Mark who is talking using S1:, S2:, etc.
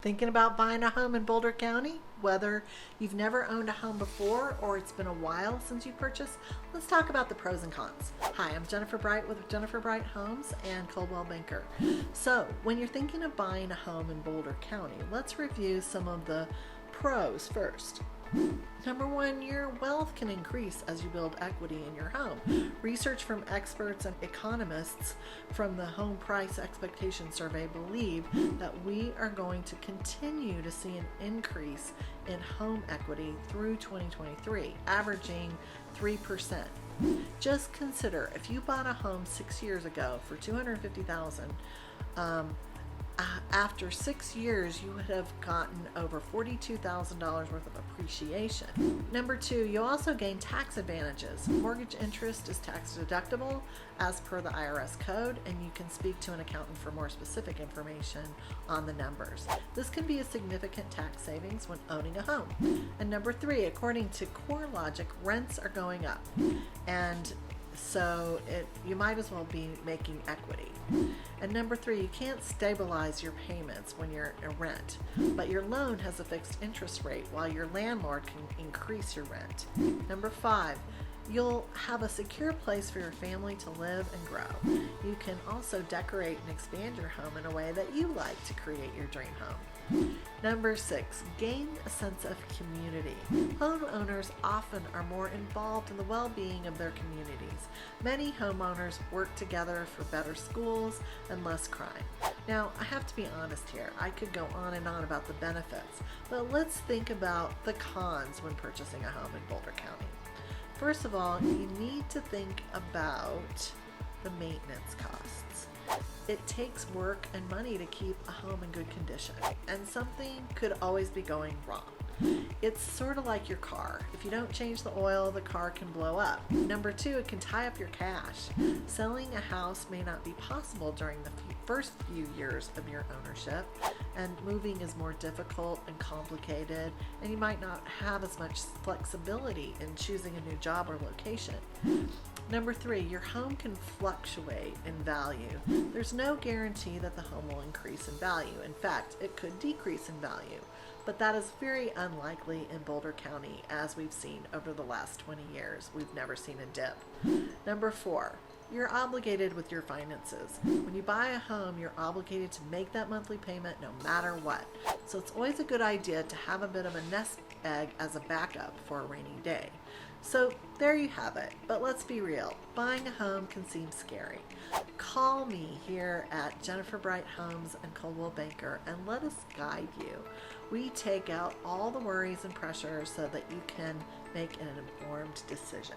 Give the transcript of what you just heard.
S1: Thinking about buying a home in Boulder County? Whether you've never owned a home before or it's been a while since you purchased, let's talk about the pros and cons. Hi, I'm Jennifer Bright with Jennifer Bright Homes and Coldwell Banker. So, when you're thinking of buying a home in Boulder County, let's review some of the pros first. Number one, your wealth can increase as you build equity in your home. Research from experts and economists from the Home Price Expectation Survey believe that we are going to continue to see an increase in home equity through 2023, averaging 3%. Just consider if you bought a home 6 years ago for $250,000. After 6 years, you would have gotten over $42,000 worth of appreciation. Number two, you also gain tax advantages. Mortgage interest is tax deductible as per the IRS code, and you can speak to an accountant for more specific information on the numbers. This can be a significant tax savings when owning a home. And number three, according to CoreLogic, rents are going up, and so you might as well be making equity. And number three, you can't stabilize your payments when you're in rent, but your loan has a fixed interest rate while your landlord can increase your rent. Number five, you'll have a secure place for your family to live and grow. You can also decorate and expand your home in a way that you like to create your dream home. Number six, gain a sense of community. Homeowners often are more involved in the well-being of their communities. Many homeowners work together for better schools and less crime. Now, I have to be honest here. I could go on and on about the benefits, but let's think about the cons when purchasing a home in Boulder County. First of all, you need to think about the maintenance costs. It takes work and money to keep a home in good condition, and something could always be going wrong. It's sort of like your car. If you don't change the oil, the car can blow up. Number two, it can tie up your cash. Selling a house may not be possible during the first few years of your ownership, and moving is more difficult and complicated, and you might not have as much flexibility in choosing a new job or location. Number three, your home can fluctuate in value. There's no guarantee that the home will increase in value. In fact, it could decrease in value, but that is very unlikely in Boulder County, as we've seen over the last 20 years. We've never seen a dip. Number four, you're obligated with your finances. When you buy a home, you're obligated to make that monthly payment no matter what. So it's always a good idea to have a bit of a nest egg as a backup for a rainy day. So there you have it. But let's be real. Buying a home can seem scary. Call me here at Jennifer Bright Homes and Coldwell Banker and let us guide you. We take out all the worries and pressures so that you can make an informed decision.